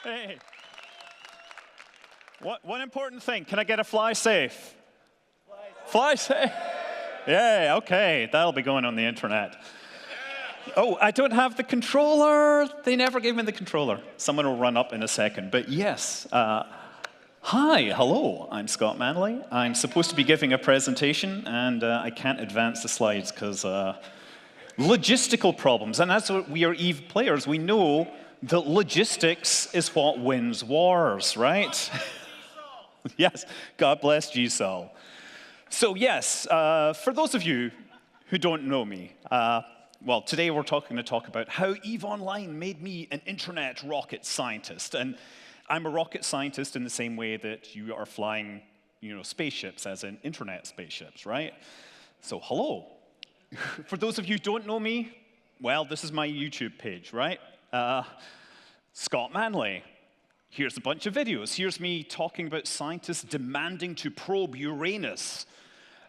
Hey. One important thing. Can I get a fly safe? Fly safe. Yeah, okay. That'll be going on the internet. Oh, I don't have the controller. They never gave me the controller. Someone will run up in a second. But yes, hi, hello. I'm Scott Manley. I'm supposed to be giving a presentation, and I can't advance the slides because logistical problems. And as we are EVE players, we know that logistics is what wins wars, right? Yes, God bless GSOL. So yes, for those of you who don't know me, well, today we're going to talk about how EVE Online made me an internet rocket scientist. And I'm a rocket scientist in the same way that you are flying, spaceships, as in internet spaceships, right? So hello. For those of you who don't know me, well, this is my YouTube page, right? Scott Manley. Here's a bunch of videos. Here's me talking about scientists demanding to probe Uranus.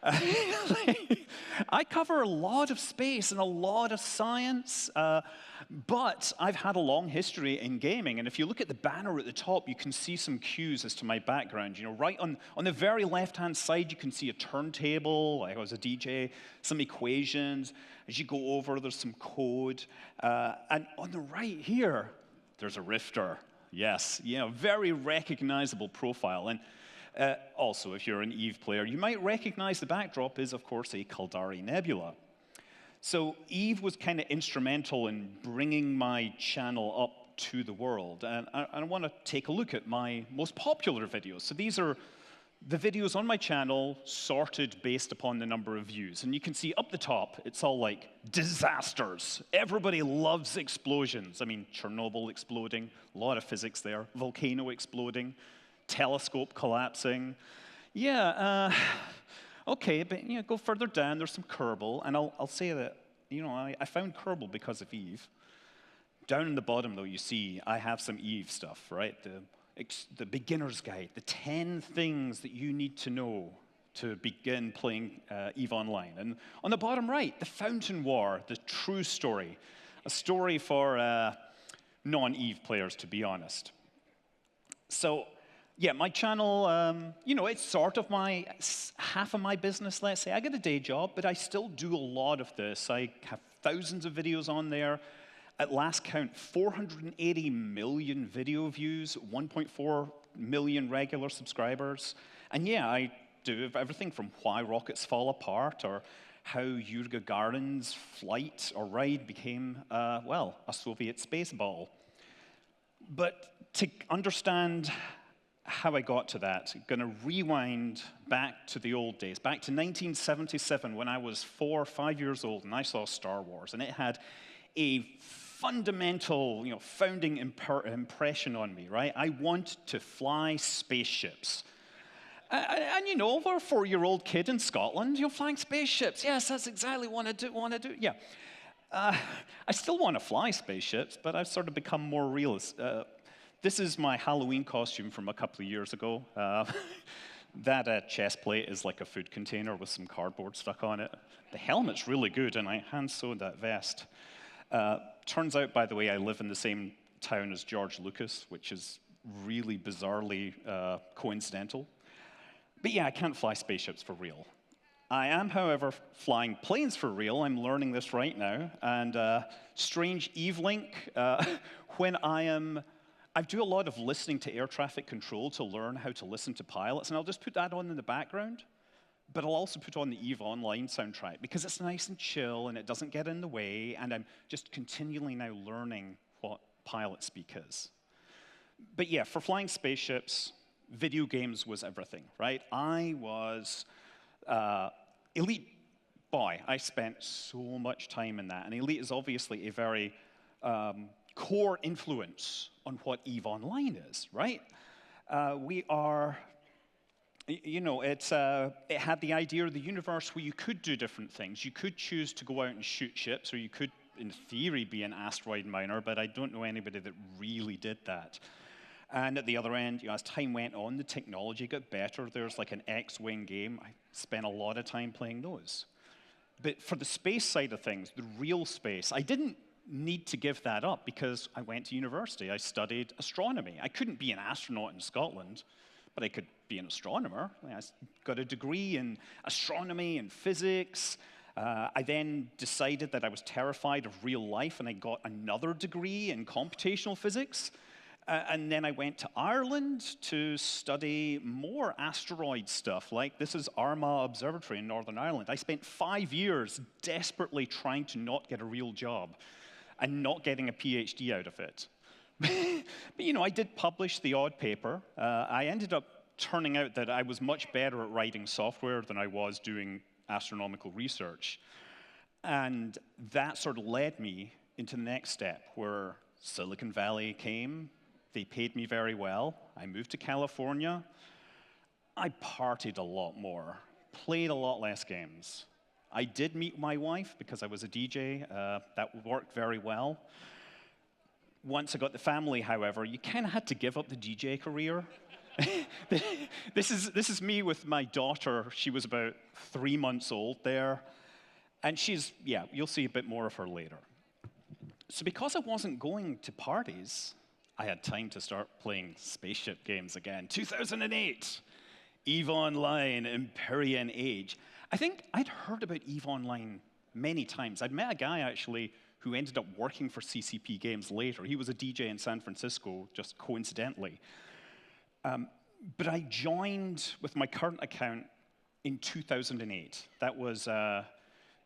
I cover a lot of space and a lot of science, but I've had a long history in gaming. And if you look at the banner at the top, you can see some cues as to my background. Right on the very left-hand side, you can see a turntable. I was a DJ, some equations. As you go over, there's some code. And on the right here, there's a rifter. Yes, very recognizable profile. And also, if you're an EVE player, you might recognize the backdrop is, of course, a Caldari Nebula. So EVE was kind of instrumental in bringing my channel up to the world. And I want to take a look at my most popular videos. So these are the videos on my channel sorted based upon the number of views. And you can see up the top, it's all like disasters. Everybody loves explosions. I mean, Chernobyl exploding, a lot of physics there, volcano exploding, telescope collapsing. Yeah, okay, but go further down, there's some Kerbal, and I'll say that, I found Kerbal because of EVE. Down in the bottom, though, you see I have some EVE stuff, right? The beginner's guide, the 10 things that you need to know to begin playing EVE Online. And on the bottom right, the Fountain War, the true story, a story for non-EVE players, to be honest. So, yeah, my channel, it's sort of half of my business, let's say. I get a day job, but I still do a lot of this. I have thousands of videos on there. At last count, 480 million video views, 1.4 million regular subscribers. And yeah, I do everything from why rockets fall apart, or how Yuri Gagarin's flight or ride became, a Soviet space ball. But to understand how I got to that, I'm going to rewind back to the old days, back to 1977 when I was 4 or 5 years old and I saw Star Wars, and it had a fundamental, founding impression on me, right? I want to fly spaceships. And we're a 4-year-old kid in Scotland, flying spaceships. Yes, that's exactly what I want to do. Yeah. I still want to fly spaceships, but I've sort of become more realist. This is my Halloween costume from a couple of years ago. That chest plate is like a food container with some cardboard stuck on it. The helmet's really good, and I hand-sewed that vest. Turns out, by the way, I live in the same town as George Lucas, which is really bizarrely coincidental. But yeah, I can't fly spaceships for real. I am, however, flying planes for real. I'm learning this right now. And strange EVE link, when I do a lot of listening to air traffic control to learn how to listen to pilots, and I'll just put that on in the background. But I'll also put on the EVE Online soundtrack because it's nice and chill and it doesn't get in the way, and I'm just continually now learning what pilot speak is. But yeah, for flying spaceships, video games was everything, right? I was Elite. Boy, I spent so much time in that, and Elite is obviously a very core influence on what EVE Online is, right? We are... it had the idea of the universe where you could do different things. You could choose to go out and shoot ships, or you could, in theory, be an asteroid miner, but I don't know anybody that really did that. And at the other end, as time went on, the technology got better. There's like an X-Wing game. I spent a lot of time playing those. But for the space side of things, the real space, I didn't need to give that up because I went to university. I studied astronomy. I couldn't be an astronaut in Scotland, but I could be an astronomer. I got a degree in astronomy and physics. I then decided that I was terrified of real life, and I got another degree in computational physics. And then I went to Ireland to study more asteroid stuff, like this is Armagh Observatory in Northern Ireland. I spent 5 years desperately trying to not get a real job and not getting a PhD out of it. But you know, I did publish the odd paper. I ended up turning out that I was much better at writing software than I was doing astronomical research. And that sort of led me into the next step, where Silicon Valley came. They paid me very well. I moved to California. I partied a lot more, played a lot less games. I did meet my wife because I was a DJ. That worked very well. Once I got the family, however, you kind of had to give up the DJ career. This is me with my daughter. She was about 3 months old there. And she's, yeah, you'll see a bit more of her later. So because I wasn't going to parties, I had time to start playing spaceship games again. 2008, EVE Online, Empyrean Age. I think I'd heard about EVE Online many times. I'd met a guy, actually, who ended up working for CCP Games later. He was a DJ in San Francisco, just coincidentally. But I joined with my current account in 2008. That was the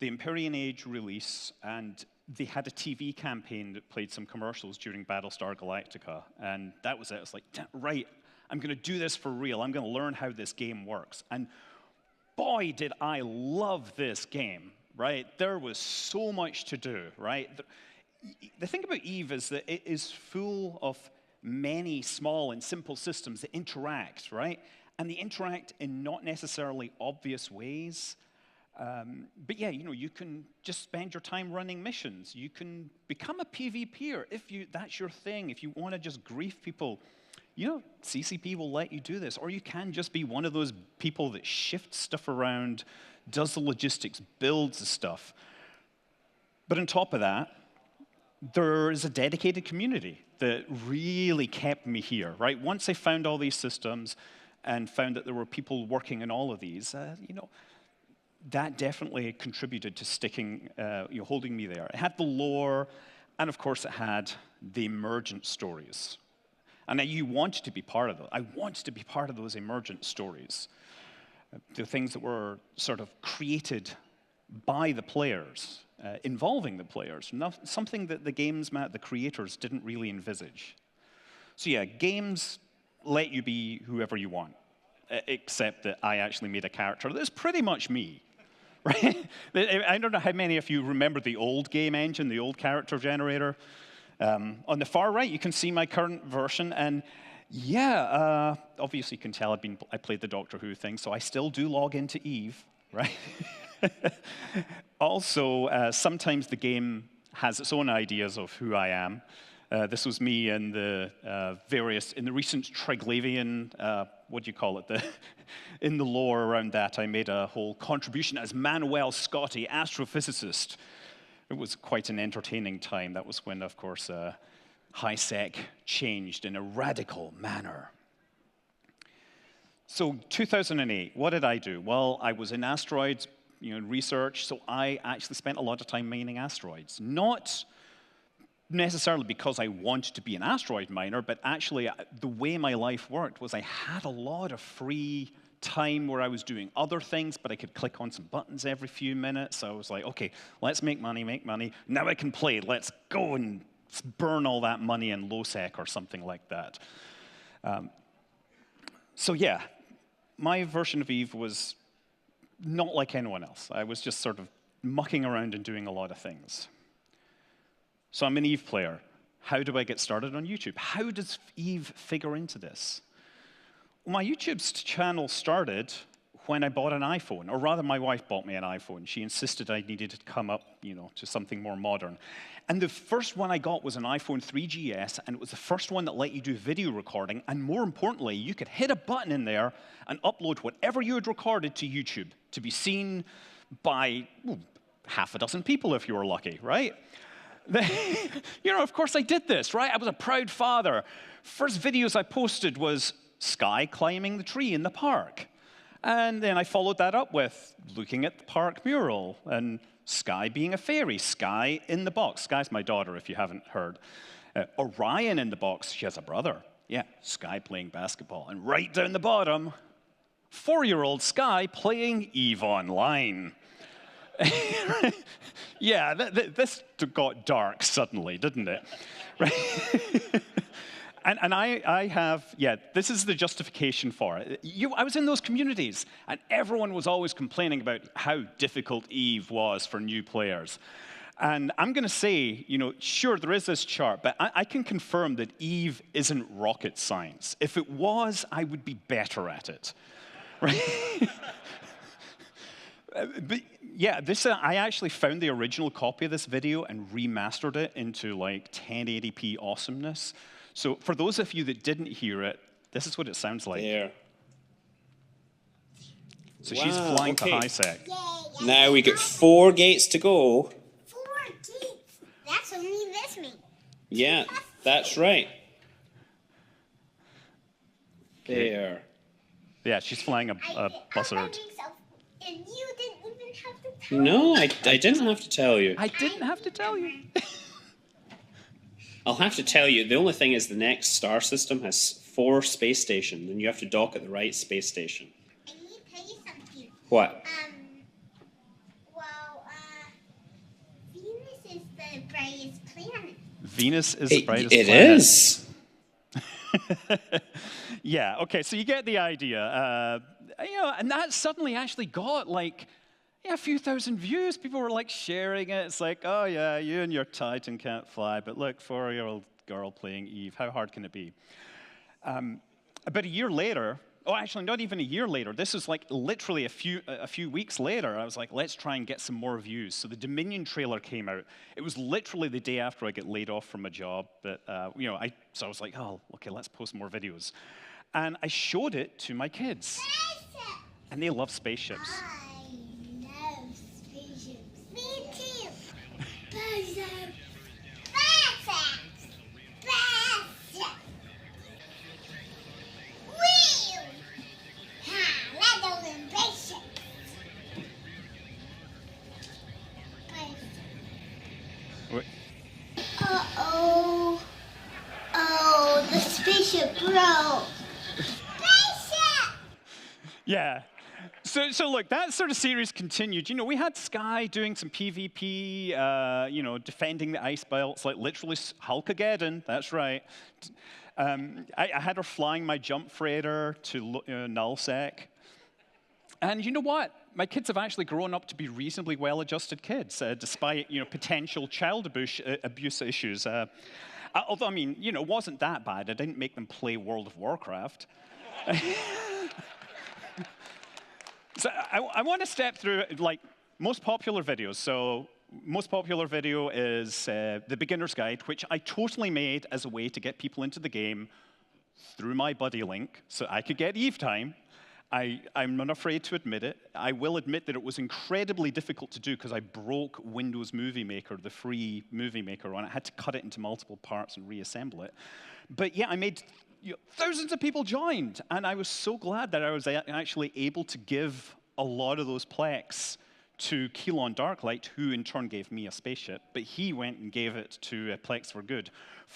Empyrean Age release, and they had a TV campaign that played some commercials during Battlestar Galactica, and that was it. It's like, right, I'm going to do this for real. I'm going to learn how this game works. And boy, did I love this game, right? There was so much to do, right? The thing about EVE is that it is full of many small and simple systems that interact, right? And they interact in not necessarily obvious ways. But yeah, you know, you can just spend your time running missions. You can become a PvPer if that's your thing. If you want to just grief people, you know, CCP will let you do this. Or you can just be one of those people that shifts stuff around, does the logistics, builds the stuff. But on top of that, there is a dedicated community that really kept me here, right? Once I found all these systems and found that there were people working on all of these, you know, that definitely contributed to sticking, you know, holding me there. It had the lore, and of course it had the emergent stories. And you wanted to be part of those. I wanted to be part of those emergent stories. The things that were sort of created by the players, involving the players. Something that the creators didn't really envisage. So yeah, games let you be whoever you want, except that I actually made a character that's pretty much me. Right? I don't know how many of you remember the old game engine, the old character generator. On the far right, you can see my current version, and yeah, obviously you can tell I played the Doctor Who thing, so I still do log into EVE, right? Also, sometimes the game has its own ideas of who I am. This was me in the in the recent Triglavian, what do you call it? In the lore around that, I made a whole contribution as Manuel Scotti, astrophysicist. It was quite an entertaining time. That was when, of course, high-sec changed in a radical manner. So 2008, what did I do? Well, I was in asteroids, you know, research, so I actually spent a lot of time mining asteroids. Not necessarily because I wanted to be an asteroid miner, but actually the way my life worked was I had a lot of free time where I was doing other things, but I could click on some buttons every few minutes. So I was like, okay, let's make money. Now I can play. Let's go and burn all that money in low-sec or something like that. So yeah, my version of EVE was not like anyone else. I was just sort of mucking around and doing a lot of things. So I'm an EVE player. How do I get started on YouTube? How does EVE figure into this? Well, my YouTube channel started when I bought an iPhone, or rather my wife bought me an iPhone. She insisted I needed to come up, you know, to something more modern. And the first one I got was an iPhone 3GS, and it was the first one that let you do video recording, and more importantly, you could hit a button in there and upload whatever you had recorded to YouTube to be seen by half a dozen people if you were lucky, right? Of course I did this, right? I was a proud father. First videos I posted was Sky climbing the tree in the park. And then I followed that up with looking at the park mural and Sky being a fairy, Sky in the box. Sky's my daughter, if you haven't heard. Orion in the box, she has a brother. Yeah, Sky playing basketball. And right down the bottom, 4-year-old Sky playing EVE Online. Yeah, this got dark suddenly, didn't it? Right? And I have, this is the justification for it. I was in those communities, and everyone was always complaining about how difficult EVE was for new players. And I'm going to say, sure, there is this chart, but I can confirm that EVE isn't rocket science. If it was, I would be better at it. Right? But yeah, I actually found the original copy of this video and remastered it into like 1080p awesomeness. So for those of you that didn't hear it, this is what it sounds like. There. So she's flying to high sec. Now we got 4 gates to go. 4 gates? That's only this many. Yeah, that's right. There. Yeah, she's flying a buzzard. And you didn't even have to tell me. No, I didn't have to tell you. I didn't have to tell you. I'll have to tell you, the only thing is the next star system has 4 space stations, and you have to dock at the right space station. I need to tell you something. What? Venus is the brightest planet. Venus is the brightest planet. It is. Yeah, okay, so you get the idea. And that suddenly actually got like a few thousand views. People were like sharing it. It's like, oh yeah, you and your Titan can't fly, but look, 4-year-old girl playing EVE. How hard can it be? About a year later, actually not even a year later, this was like literally a few weeks later, I was like, let's try and get some more views. So the Dominion trailer came out. It was literally the day after I got laid off from a job. But, so I was like, oh, okay, let's post more videos. And I showed it to my kids. And they love spaceships. I love spaceships. Me too. Spaceships. Wheel. Ha, let those in spaceships. Wait. Uh-oh. Oh, the spaceship broke. Spaceship! Yeah. So look, that sort of series continued. We had Sky doing some PvP, defending the ice belts, like literally Hulkageddon, that's right. I had her flying my jump freighter to nullsec. And you know what? My kids have actually grown up to be reasonably well-adjusted kids, despite, potential child abuse issues. Although, it wasn't that bad. I didn't make them play World of Warcraft. So I want to step through, like, most popular videos. So most popular video is the beginner's guide, which I totally made as a way to get people into the game through my buddy link, so I could get EVE time. I'm not afraid to admit it. I will admit that it was incredibly difficult to do because I broke Windows Movie Maker, the free Movie Maker on it. I had to cut it into multiple parts and reassemble it. But yeah, I made thousands of people joined, and I was so glad that I was actually able to give a lot of those plex to Keylon Darklight, who in turn gave me a spaceship, but he went and gave it to Plex for Good.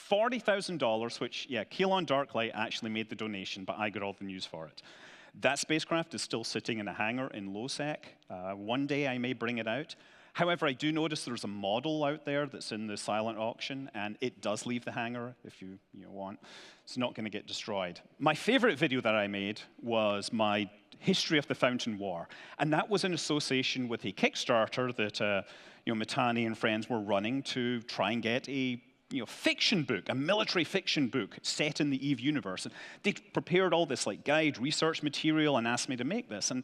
$40,000, which, Keylon Darklight actually made the donation, but I got all the news for it. That spacecraft is still sitting in a hangar in LOSEC. One day I may bring it out. However, I do notice there's a model out there that's in the silent auction, and it does leave the hangar if you want. It's not going to get destroyed. My favorite video that I made was my history of the Fountain War, and that was in association with a Kickstarter that Matani and friends were running to try and get a fiction book, a military fiction book set in the EVE universe. And they prepared all this like guide, research material, and asked me to make this. And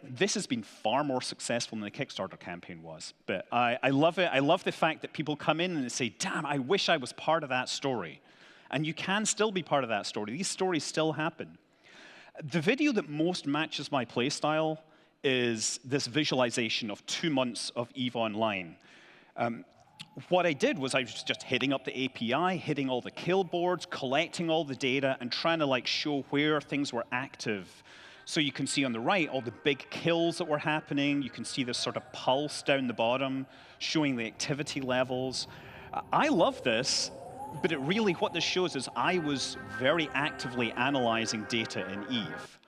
this has been far more successful than the Kickstarter campaign was. But I love it. I love the fact that people come in and they say, damn, I wish I was part of that story. And you can still be part of that story. These stories still happen. The video that most matches my playstyle is this visualization of 2 months of EVE Online. what I did was I was just hitting up the API, hitting all the kill boards, collecting all the data, and trying to like show where things were active. So you can see on the right all the big kills that were happening. You can see this sort of pulse down the bottom, showing the activity levels. I love this, but it really, what this shows is I was very actively analyzing data in Eve.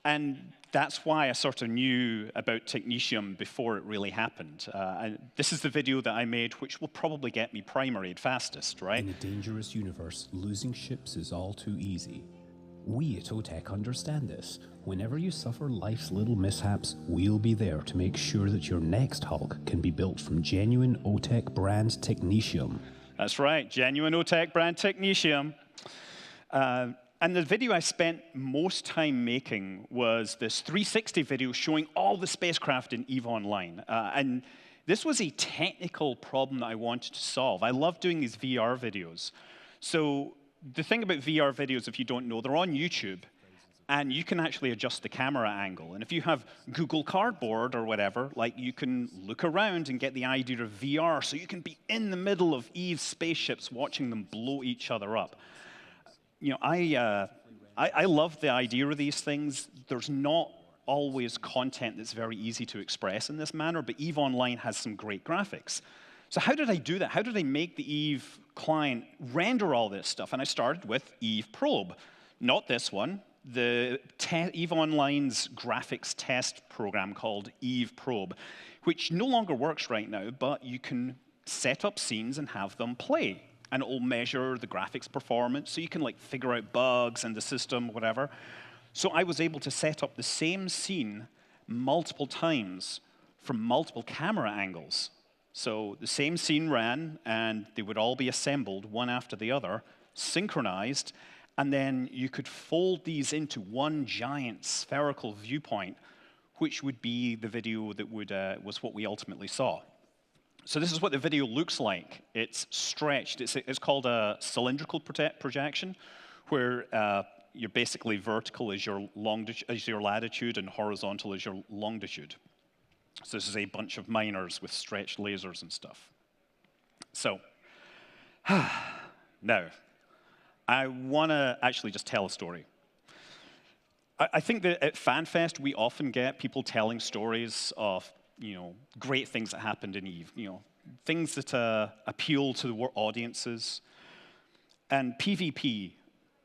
And that's why I sort of knew about Technetium before it really happened. And this is the video that I made, which will probably get me primaried fastest, right? In a dangerous universe, losing ships is all too easy. We at OTEC understand this. Whenever you suffer life's little mishaps, we'll be there to make sure that your next Hulk can be built from genuine OTEC brand Technetium. That's right, genuine OTEC brand Technetium. And the video I spent most time making was this 360 video showing all the spacecraft in EVE Online. And this was a technical problem that I wanted to solve. I love doing these VR videos. So the thing about VR videos, if you don't know, they're on YouTube. And you can actually adjust the camera angle. And if you have Google Cardboard or whatever, like you can look around and get the idea of VR. So you can be in the middle of Eve's spaceships watching them blow each other up. You know, I love the idea of these things. There's not always content that's very easy to express in this manner, but EVE Online has some great graphics. So how did I do that? How did I make the EVE client render all this stuff? And I started with EVE Probe. Not this one. The EVE Online's graphics test program called EVE Probe, which no longer works right now, but you can set up scenes and have them play. And it will measure the graphics performance, so you can like figure out bugs in the system, whatever. So I was able to set up the same scene multiple times from multiple camera angles. So the same scene ran, and they would all be assembled one after the other, synchronized, and then you could fold these into one giant spherical viewpoint, which would be the video that was what we ultimately saw. So this is what the video looks like. It's stretched. It's called a cylindrical projection, where you're basically vertical as your latitude and horizontal as your longitude. So this is a bunch of miners with stretched lasers and stuff. So now, I want to actually just tell a story. I think that at Fanfest, we often get people telling stories of great things that happened in EVE, things that appeal to the audiences. And PvP,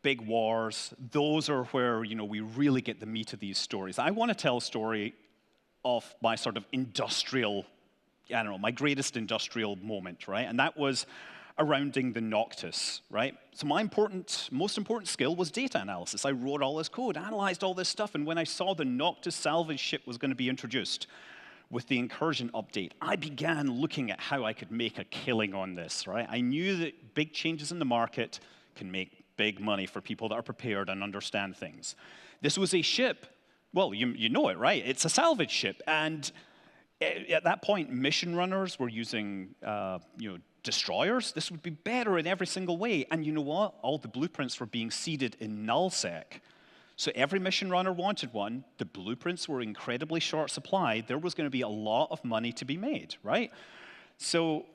big wars, those are where, we really get the meat of these stories. I want to tell a story of my sort of industrial, my greatest industrial moment, right? And that was surrounding the Noctis, right? So my most important skill was data analysis. I wrote all this code, analyzed all this stuff, and when I saw the Noctis salvage ship was going to be introduced, with the incursion update, I began looking at how I could make a killing on this, right? I knew that big changes in the market can make big money for people that are prepared and understand things. This was a ship, well, you know it, right? It's a salvage ship, and at that point, mission runners were using, destroyers. This would be better in every single way, and you know what? All the blueprints were being seeded in nullsec. So every mission runner wanted one. The blueprints were incredibly short supply. There was going to be a lot of money to be made, right? So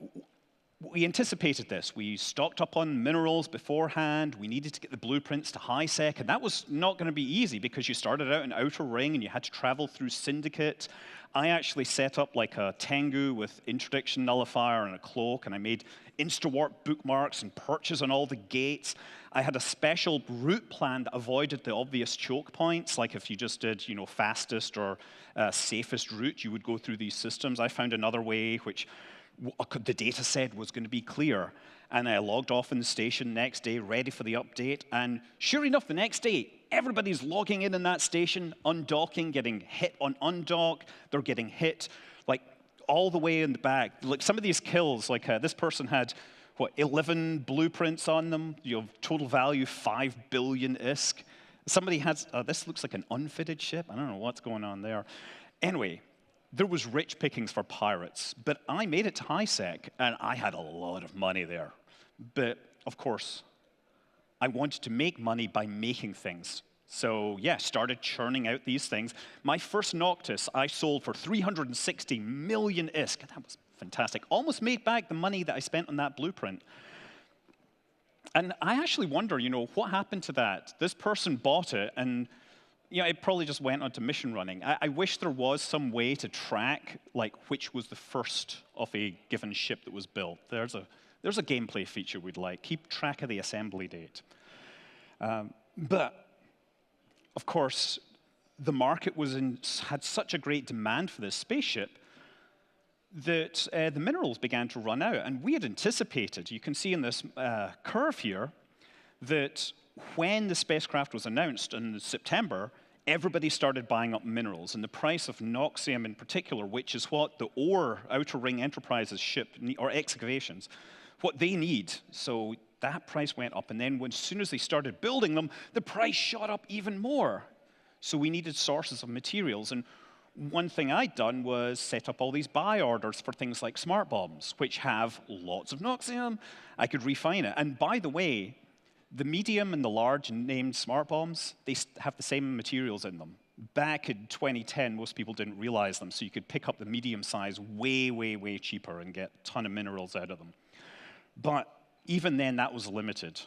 we anticipated this. We stocked up on minerals beforehand. We needed to get the blueprints to high sec, and that was not going to be easy because you started out in Outer Ring and you had to travel through Syndicate. I actually set up like a Tengu with interdiction nullifier and a cloak, and I made insta-warp bookmarks and perches on all the gates. I had a special route plan that avoided the obvious choke points, like if you just did, fastest or safest route, you would go through these systems. I found another way which the data said was going to be clear. And I logged off in the station next day, ready for the update. And sure enough, the next day, everybody's logging in that station, undocking, getting hit on undock. They're getting hit, like, all the way in the back. Like, some of these kills, like, this person had, 11 blueprints on them, total value 5 billion ISK. Somebody has, this looks like an unfitted ship. I don't know what's going on there. Anyway, there was rich pickings for pirates, but I made it to high sec, and I had a lot of money there. But, of course, I wanted to make money by making things. So yeah, started churning out these things. My first Noctis I sold for 360 million ISK. That was fantastic. Almost made back the money that I spent on that blueprint. And I actually wonder, what happened to that? This person bought it, and it probably just went on to mission running. I wish there was some way to track which was the first of a given ship that was built. There's a gameplay feature we'd like. Keep track of the assembly date. But of course, the market had such a great demand for this spaceship that the minerals began to run out. And we had anticipated, you can see in this curve here, that when the spacecraft was announced in September, everybody started buying up minerals. And the price of Noxium in particular, which is what the Outer Ring Enterprise's ship, or excavations, what they need. So that price went up. And then as soon as they started building them, the price shot up even more. So we needed sources of materials. And one thing I'd done was set up all these buy orders for things like smart bombs, which have lots of Noxium. I could refine it. And by the way, the medium and the large named smart bombs, they have the same materials in them. Back in 2010, most people didn't realize them, so you could pick up the medium size way, way, way cheaper and get a ton of minerals out of them. But even then, that was limited.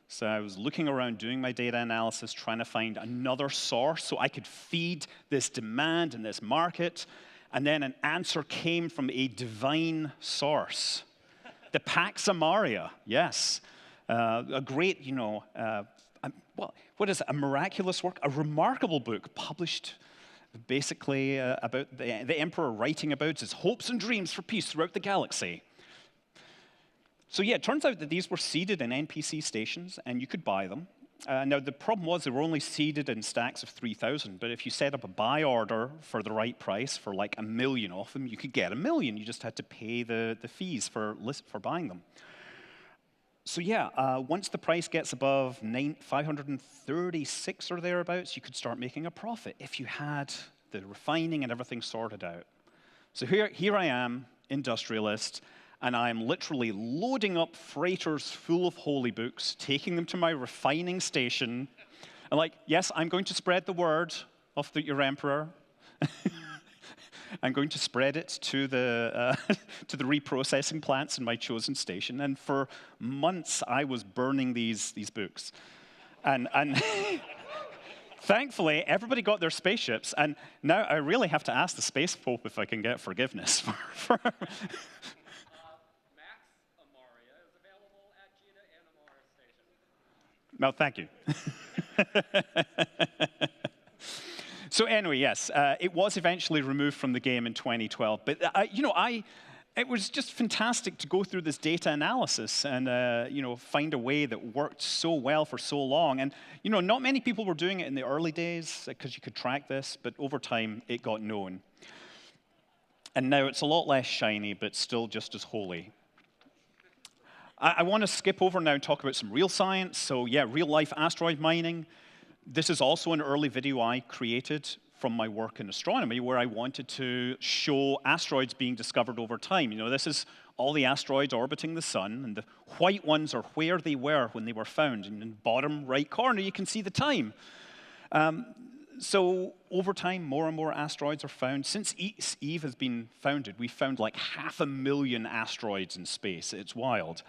So I was looking around doing my data analysis, trying to find another source so I could feed this demand in this market. And then an answer came from a divine source. The Pax Amaria, yes. A great, what is it? A miraculous work, a remarkable book published basically about the emperor writing about his hopes and dreams for peace throughout the galaxy. So yeah, it turns out that these were seeded in NPC stations, and you could buy them. Now, the problem was they were only seeded in stacks of 3,000, but if you set up a buy order for the right price for like 1 million of them, you could get 1 million. You just had to pay the fees for buying them. So yeah, once the price gets above 536 or thereabouts, you could start making a profit if you had the refining and everything sorted out. So here I am, industrialist, and I'm literally loading up freighters full of holy books, taking them to my refining station, and yes, I'm going to spread the word of your emperor. I'm going to spread it to the reprocessing plants in my chosen station. And for months, I was burning these books. And thankfully, everybody got their spaceships. And now I really have to ask the Space Pope if I can get forgiveness for Max Amaria is available at Gina and Amara Station. No, thank you. So anyway, yes, it was eventually removed from the game in 2012. But it was just fantastic to go through this data analysis and find a way that worked so well for so long. And not many people were doing it in the early days because you could track this, but over time it got known. And now it's a lot less shiny, but still just as holy. I want to skip over now and talk about some real science. So yeah, real-life asteroid mining. This is also an early video I created from my work in astronomy where I wanted to show asteroids being discovered over time. This is all the asteroids orbiting the sun, and the white ones are where they were when they were found. And in the bottom right corner, you can see the time. So over time, more and more asteroids are found. Since Eve has been founded, we've found like 500,000 asteroids in space. It's wild.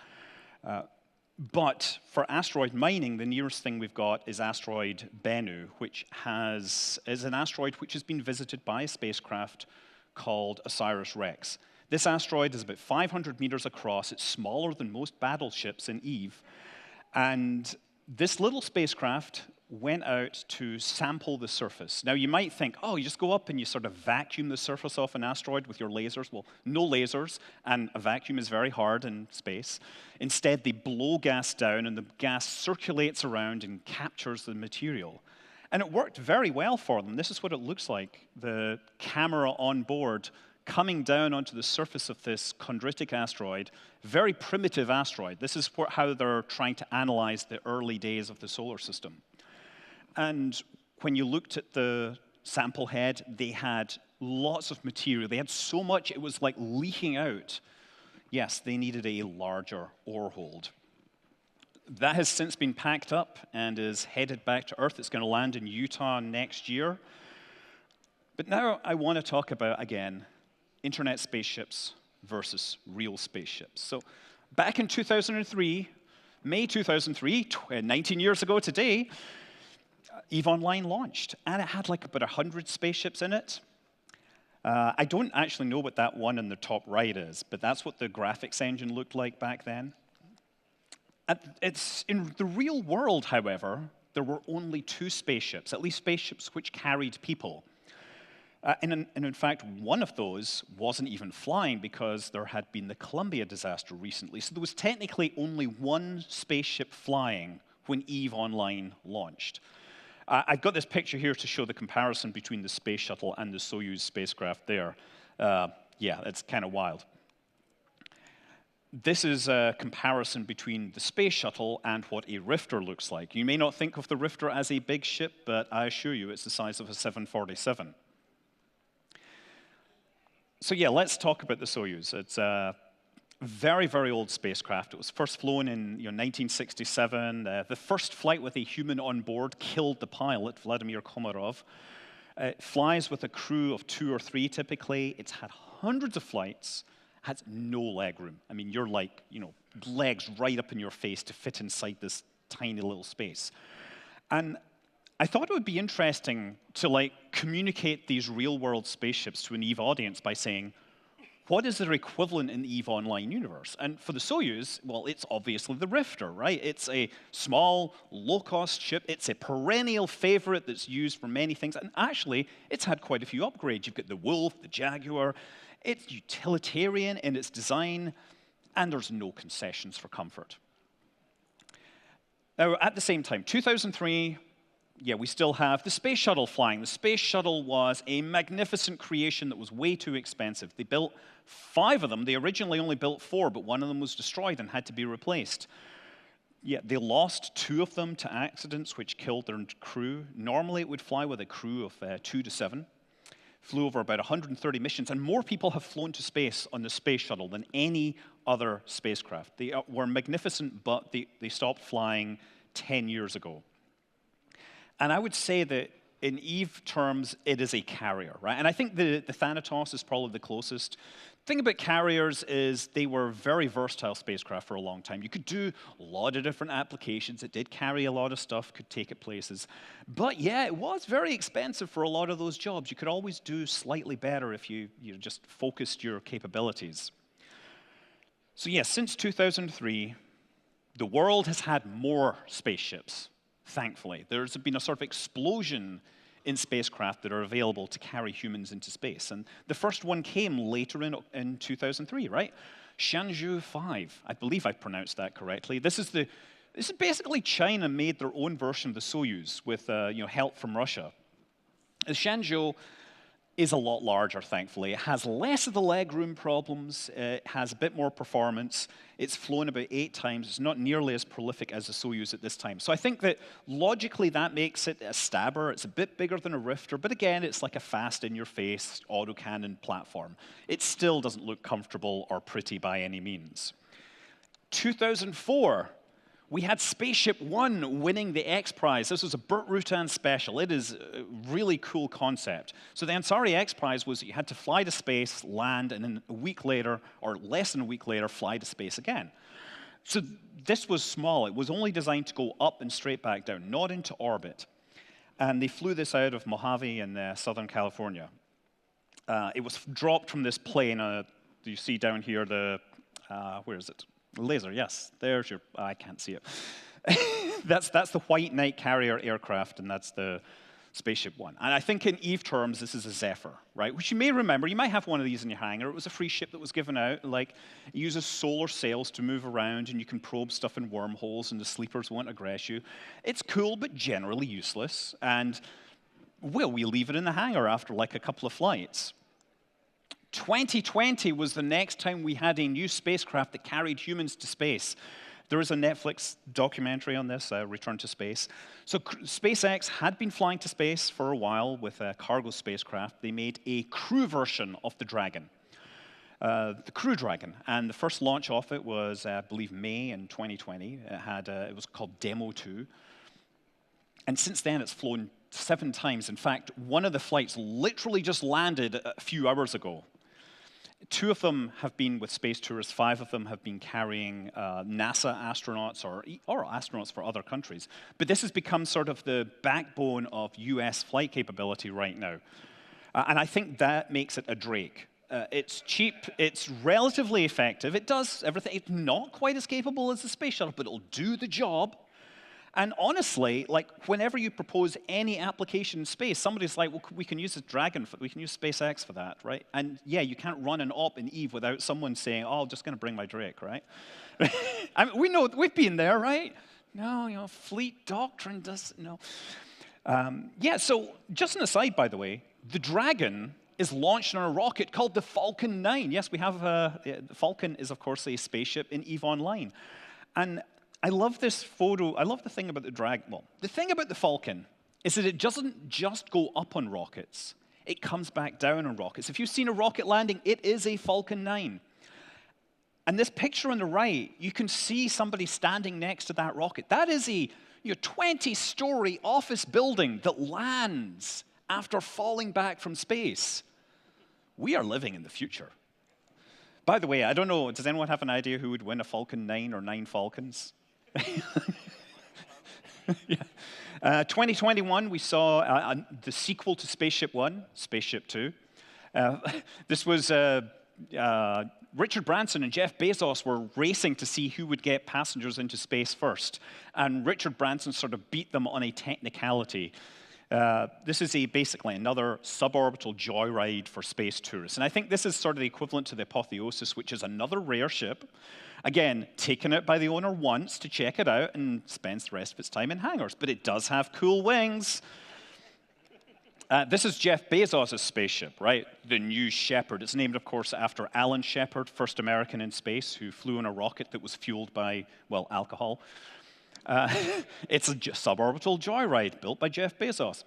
But for asteroid mining, the nearest thing we've got is asteroid Bennu, which is an asteroid which has been visited by a spacecraft called OSIRIS-REx. This asteroid is about 500 meters across. It's smaller than most battleships in Eve. And this little spacecraft went out to sample the surface. Now, you might think, oh, you just go up and you sort of vacuum the surface off an asteroid with your lasers. Well, no lasers, and a vacuum is very hard in space. Instead, they blow gas down, and the gas circulates around and captures the material. And it worked very well for them. This is what it looks like, the camera on board coming down onto the surface of this chondritic asteroid, very primitive asteroid. This is how they're trying to analyze the early days of the solar system. And when you looked at the sample head, they had lots of material. They had so much, it was like leaking out. Yes, they needed a larger ore hold. That has since been packed up and is headed back to Earth. It's going to land in Utah next year. But now I want to talk about, again, internet spaceships versus real spaceships. So back in 2003, May 2003, 19 years ago today, EVE Online launched, and it had like about 100 spaceships in it. I don't actually know what that one in the top right is, but that's what the graphics engine looked like back then. It's in the real world, however, there were only 2 spaceships, at least spaceships which carried people. And in fact, one of those wasn't even flying because there had been the Columbia disaster recently. So there was technically only 1 spaceship flying when EVE Online launched. I've got this picture here to show the comparison between the space shuttle and the Soyuz spacecraft there. Yeah, it's kind of wild. This is a comparison between the space shuttle and what a Rifter looks like. You may not think of the Rifter as a big ship, but I assure you it's the size of a 747. So yeah, let's talk about the Soyuz. It's a very, very old spacecraft. It was first flown in 1967. The first flight with a human on board killed the pilot, Vladimir Komarov. It flies with a crew of 2 or 3 typically. It's had hundreds of flights, has no leg room. I mean, you're like, legs right up in your face to fit inside this tiny little space. And I thought it would be interesting to communicate these real-world spaceships to an EVE audience by saying, what is their equivalent in the EVE Online universe? And for the Soyuz, well, it's obviously the Rifter, right? It's a small, low-cost ship. It's a perennial favorite that's used for many things. And actually, it's had quite a few upgrades. You've got the Wolf, the Jaguar. It's utilitarian in its design, and there's no concessions for comfort. Now, at the same time, 2003, yeah, we still have the space shuttle flying. The space shuttle was a magnificent creation that was way too expensive. They built 5 of them. They originally only built 4, but one of them was destroyed and had to be replaced. Yeah, they lost 2 of them to accidents, which killed their crew. Normally, it would fly with a crew of 2 to 7. Flew over about 130 missions, and more people have flown to space on the space shuttle than any other spacecraft. They were magnificent, but they stopped flying 10 years ago. And I would say that in EVE terms, it is a carrier, right? And I think the Thanatos is probably the closest. The thing about carriers is they were very versatile spacecraft for a long time. You could do a lot of different applications. It did carry a lot of stuff, could take it places. But yeah, it was very expensive for a lot of those jobs. You could always do slightly better if you just focused your capabilities. So yeah, since 2003, the world has had more spaceships. Thankfully. There's been a sort of explosion in spacecraft that are available to carry humans into space. And the first one came later in 2003, right? Shenzhou 5. I believe I've pronounced that correctly. This is basically China made their own version of the Soyuz with help from Russia. The Shenzhou is a lot larger, thankfully. It has less of the legroom problems. It has a bit more performance. It's flown about 8 times. It's not nearly as prolific as the Soyuz at this time. So I think that logically that makes it a stabber. It's a bit bigger than a Rifter, but again, it's like a fast in-your-face autocannon platform. It still doesn't look comfortable or pretty by any means. 2004. We had Spaceship One winning the X Prize. This was a Burt Rutan special. It is a really cool concept. So the Ansari X Prize was that you had to fly to space, land, and then a week later, or less than a week later, fly to space again. So this was small. It was only designed to go up and straight back down, not into orbit. And they flew this out of Mojave in Southern California. It was dropped from this plane. You see down here where is it? Laser, yes. There's your, I can't see it. That's the White Knight carrier aircraft, and that's the Spaceship One. And I think in EVE terms, this is a Zephyr, right? Which you may remember. You might have one of these in your hangar. It was a free ship that was given out. It uses solar sails to move around, and you can probe stuff in wormholes, and the sleepers won't aggress you. It's cool, but generally useless. And, well, we leave it in the hangar after a couple of flights. 2020 was the next time we had a new spacecraft that carried humans to space. There is a Netflix documentary on this, Return to Space. So SpaceX had been flying to space for a while with a cargo spacecraft. They made a crew version of the Dragon. the Crew Dragon. And the first launch of it was, I believe, May in 2020. It was called Demo 2. And since then, it's flown 7 times. In fact, one of the flights literally just landed a few hours ago. 2 of them have been with space tourists. 5 of them have been carrying NASA astronauts or astronauts for other countries. But this has become sort of the backbone of US flight capability right now. And I think that makes it a Drake. It's cheap, it's relatively effective, it does everything. It's not quite as capable as the space shuttle, but it'll do the job. And honestly, like, whenever you propose any application in space, somebody's like, well, we can use the Dragon, we can use SpaceX for that, right? And yeah, you can't run an op in Eve without someone saying, oh, I'm just going to bring my Drake, right? I mean, we know, we've been there, right? No, you know, fleet doctrine doesn't, no. Yeah, so just an aside, by the way, the Dragon is launched on a rocket called the Falcon 9. Yes, we have, the Falcon is, of course, a spaceship in EVE Online. And I love this photo. I love the thing about the Dragon. Well, the thing about the Falcon is that it doesn't just go up on rockets. It comes back down on rockets. If you've seen a rocket landing, it is a Falcon 9. And this picture on the right, you can see somebody standing next to that rocket. That is a 20-story office building that lands after falling back from space. We are living in the future. By the way, I don't know, does anyone have an idea who would win a Falcon 9 or 9 Falcons? Yeah. 2021, we saw the sequel to Spaceship One, Spaceship Two. This was Richard Branson and Jeff Bezos were racing to see who would get passengers into space first. And Richard Branson sort of beat them on a technicality. This is basically another suborbital joyride for space tourists. And I think this is sort of the equivalent to the Apotheosis, which is another rare ship. Again, taken out by the owner once to check it out and spends the rest of its time in hangars. But it does have cool wings. This is Jeff Bezos' spaceship, right? The New Shepard. It's named, of course, after Alan Shepard, first American in space, who flew in a rocket that was fueled by, well, alcohol. It's a suborbital joyride built by Jeff Bezos.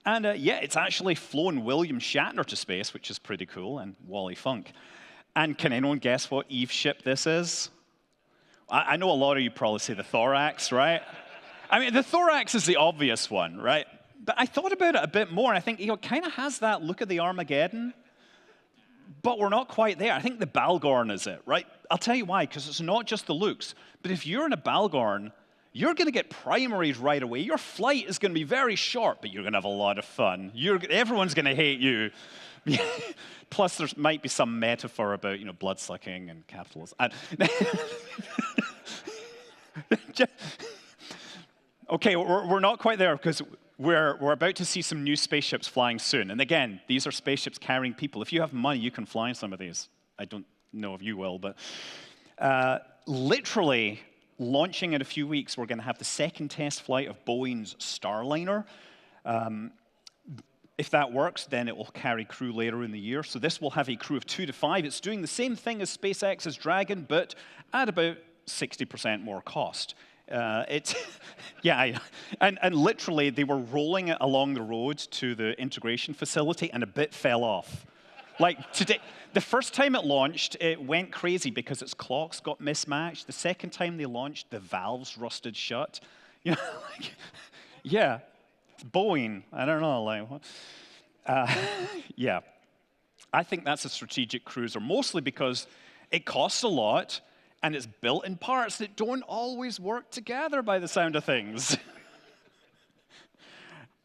And yeah, it's actually flown William Shatner to space, which is pretty cool, and Wally Funk. And can anyone guess what Eve ship this is? I know a lot of you probably say the Thorax, right? I mean, the Thorax is the obvious one, right? But I thought about it a bit more, and I think, it kind of has that look of the Armageddon, but we're not quite there. I think the Balgorn is it, right? I'll tell you why, because it's not just the looks. But if you're in a Balgorn, you're going to get primaried right away. Your flight is going to be very short, but you're going to have a lot of fun. Everyone's going to hate you. Plus, there might be some metaphor about, blood-sucking and capitalism. Okay, we're not quite there because we're about to see some new spaceships flying soon. And again, these are spaceships carrying people. If you have money, you can fly in some of these. I don't know if you will, but literally launching in a few weeks, we're going to have the second test flight of Boeing's Starliner. If that works, then it will carry crew later in the year. So this will have a crew of 2 to 5. It's doing the same thing as SpaceX's Dragon, but at about 60% more cost. Yeah, and literally they were rolling it along the road to the integration facility, and a bit fell off. Like today, the first time it launched, it went crazy because its clocks got mismatched. The second time they launched, the valves rusted shut. Yeah. Boeing, I don't know, like, yeah. I think that's a strategic cruiser, mostly because it costs a lot, and it's built in parts that don't always work together by the sound of things.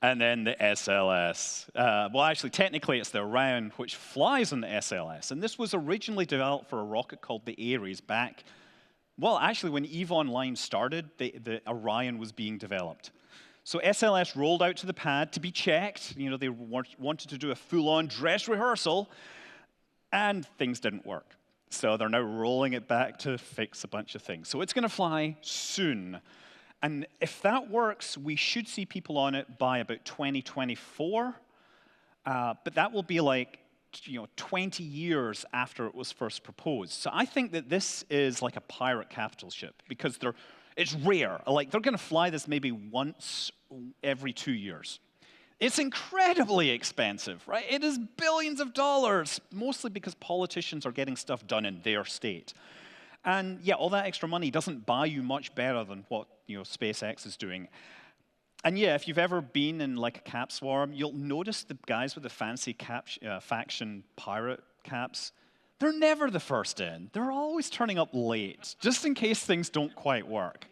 And then the SLS. Well, actually, technically, it's the Orion, which flies on the SLS. And this was originally developed for a rocket called the Ares back, well, actually, when EVE Online started, the Orion was being developed. So SLS rolled out to the pad to be checked. They wanted to do a full-on dress rehearsal, and things didn't work. So they're now rolling it back to fix a bunch of things. So it's going to fly soon. And if that works, we should see people on it by about 2024. But that will be like 20 years after it was first proposed. So I think that this is like a pirate capital ship because it's rare. Like, they're going to fly this maybe once every 2 years. It's incredibly expensive, right? It is billions of dollars, mostly because politicians are getting stuff done in their state. And yeah, all that extra money doesn't buy you much better than what SpaceX is doing. And yeah, if you've ever been in like a cap swarm, you'll notice the guys with the fancy faction pirate caps, they're never the first in. They're always turning up late, just in case things don't quite work.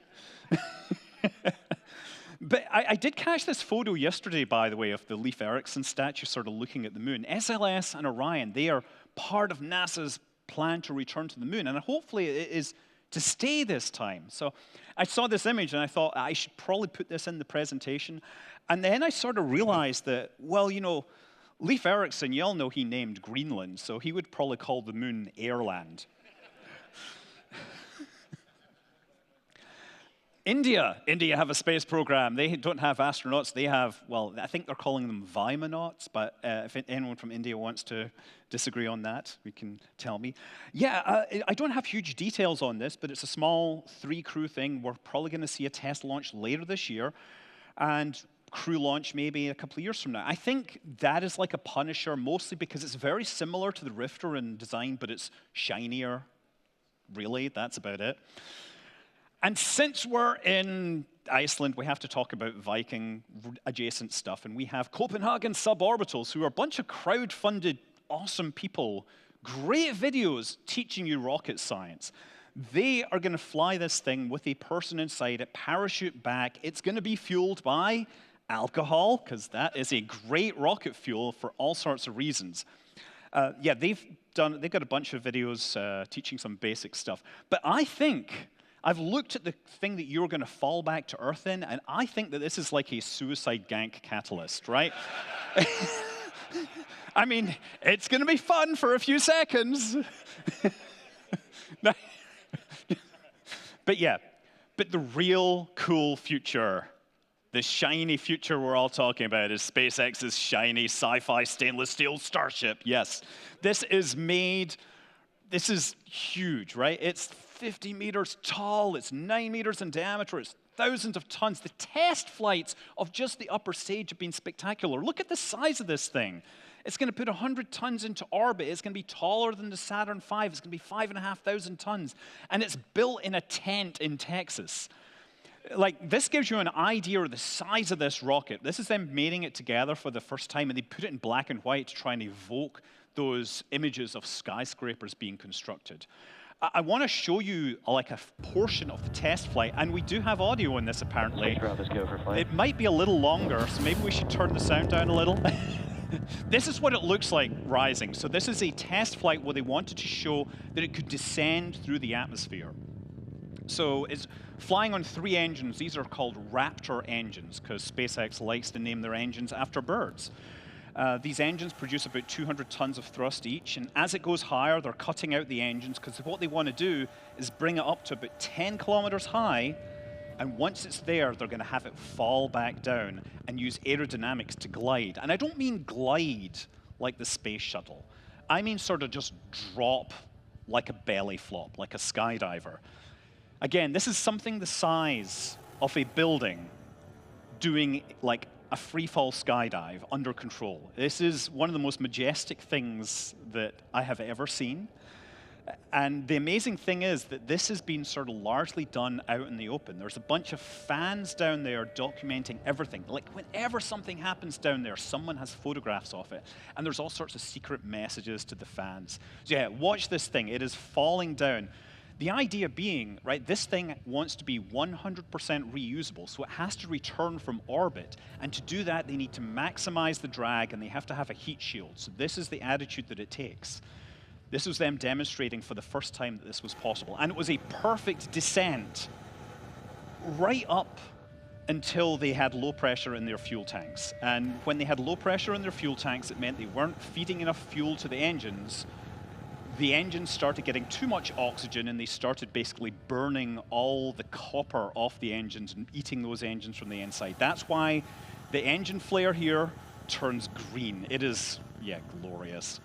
But I did catch this photo yesterday, by the way, of the Leif Erikson statue sort of looking at the moon. SLS and Orion, they are part of NASA's plan to return to the moon, and hopefully it is to stay this time. So I saw this image, and I thought I should probably put this in the presentation. And then I sort of realized that, well, Leif Erikson, you all know he named Greenland, so he would probably call the moon Airland. India have a space program. They don't have astronauts. They have, well, I think they're calling them Vimanauts, but if anyone from India wants to disagree on that, you can tell me. Yeah, I don't have huge details on this, but it's a small 3-crew thing. We're probably going to see a test launch later this year, and crew launch maybe a couple of years from now. I think that is like a Punisher, mostly because it's very similar to the Rifter in design, but it's shinier. Really, that's about it. And since we're in Iceland, we have to talk about Viking-adjacent stuff. And we have Copenhagen Suborbitals, who are a bunch of crowd-funded, awesome people. Great videos teaching you rocket science. They are going to fly this thing with a person inside it, parachute back. It's going to be fueled by alcohol, because that is a great rocket fuel for all sorts of reasons. Yeah, they've got a bunch of videos teaching some basic stuff. But I think I've looked at the thing that you're going to fall back to Earth in, and I think that this is like a suicide gank catalyst, right? I mean, it's going to be fun for a few seconds. But yeah, but the real cool future, the shiny future we're all talking about, is SpaceX's shiny sci-fi stainless steel Starship. Yes, this is huge, right? It's 50 meters tall, it's 9 meters in diameter, it's thousands of tons. The test flights of just the upper stage have been spectacular. Look at the size of this thing. It's going to put 100 tons into orbit. It's going to be taller than the Saturn V. It's going to be 5,500 tons. And it's built in a tent in Texas. Like, this gives you an idea of the size of this rocket. This is them mating it together for the first time, and they put it in black and white to try and evoke those images of skyscrapers being constructed. I want to show you like a portion of the test flight, and we do have audio in this apparently. It might be a little longer, so maybe we should turn the sound down a little. This is what it looks like rising. So this is a test flight where they wanted to show that it could descend through the atmosphere. So it's flying on 3 engines. These are called Raptor engines because SpaceX likes to name their engines after birds. These engines produce about 200 tons of thrust each, and as it goes higher, they're cutting out the engines because what they want to do is bring it up to about 10 kilometers high, and once it's there, they're going to have it fall back down and use aerodynamics to glide. And I don't mean glide like the space shuttle. I mean sort of just drop like a belly flop, like a skydiver. Again, this is something the size of a building doing like a free-fall skydive under control. This is one of the most majestic things that I have ever seen. And the amazing thing is that this has been sort of largely done out in the open. There's a bunch of fans down there documenting everything. Like whenever something happens down there, someone has photographs of it. And there's all sorts of secret messages to the fans. So yeah, watch this thing. It is falling down. The idea being, right, this thing wants to be 100% reusable, so it has to return from orbit. And to do that, they need to maximize the drag, and they have to have a heat shield. So this is the attitude that it takes. This was them demonstrating for the first time that this was possible. And it was a perfect descent right up until they had low pressure in their fuel tanks. And when they had low pressure in their fuel tanks, it meant they weren't feeding enough fuel to the engines. The engines started getting too much oxygen, and they started basically burning all the copper off the engines and eating those engines from the inside. That's why the engine flare here turns green. It is, yeah, glorious.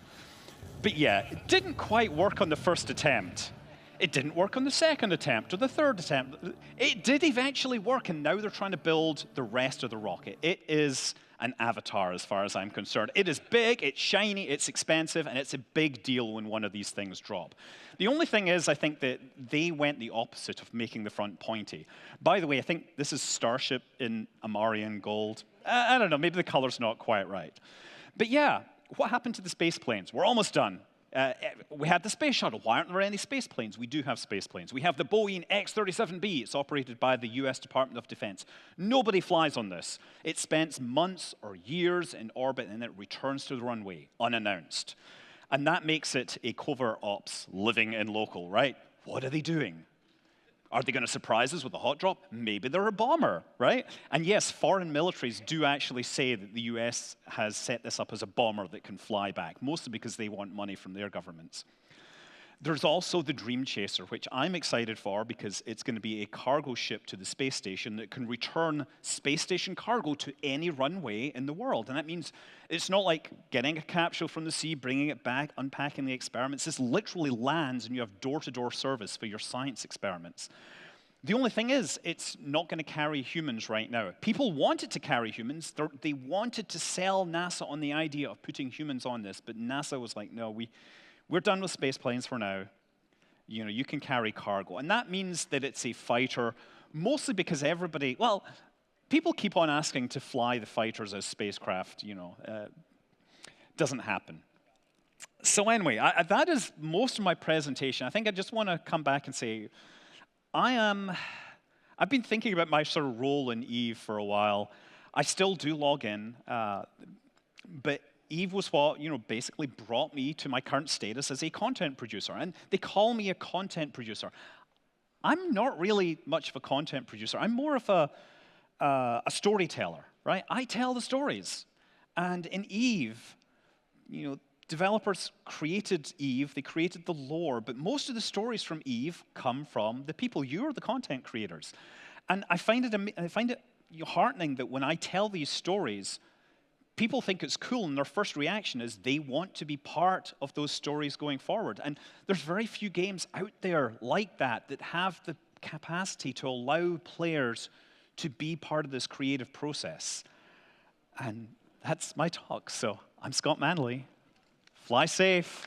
But yeah, it didn't quite work on the first attempt. It didn't work on the second attempt or the third attempt. It did eventually work, and now they're trying to build the rest of the rocket. It is an Avatar as far as I'm concerned. It is big, it's shiny, it's expensive, and it's a big deal when one of these things drop. The only thing is, I think that they went the opposite of making the front pointy. By the way, I think this is Starship in Amarian gold. I don't know, maybe the color's not quite right. But yeah, what happened to the space planes? We're almost done. We had the space shuttle. Why aren't there any space planes? We do have space planes. We have the Boeing X-37B. It's operated by the US Department of Defense. Nobody flies on this. It spends months or years in orbit, and it returns to the runway unannounced. And that makes it a covert ops, living and local, right? What are they doing? Are they going to surprise us with a hot drop? Maybe they're a bomber, right? And yes, foreign militaries do actually say that the US has set this up as a bomber that can fly back, mostly because they want money from their governments. There's also the Dream Chaser, which I'm excited for because it's going to be a cargo ship to the space station that can return space station cargo to any runway in the world. And that means it's not like getting a capsule from the sea, bringing it back, unpacking the experiments. This literally lands and you have door-to-door service for your science experiments. The only thing is, it's not going to carry humans right now. People wanted to carry humans. They wanted to sell NASA on the idea of putting humans on this, but NASA was like, no, we're done with space planes for now. You know, you can carry cargo. And that means that it's a fighter, mostly because everybody, well, people keep on asking to fly the fighters as spacecraft, doesn't happen. So anyway, that is most of my presentation. I think I just want to come back and say, I've been thinking about my sort of role in Eve for a while. I still do log in, but Eve was what, basically brought me to my current status as a content producer. And they call me a content producer. I'm not really much of a content producer. I'm more of a storyteller, right? I tell the stories. And in Eve, developers created Eve, they created the lore, but most of the stories from Eve come from the people. You're the content creators. And I find it heartening that when I tell these stories, people think it's cool, and their first reaction is they want to be part of those stories going forward. And there's very few games out there like that have the capacity to allow players to be part of this creative process. And that's my talk. So I'm Scott Manley. Fly safe.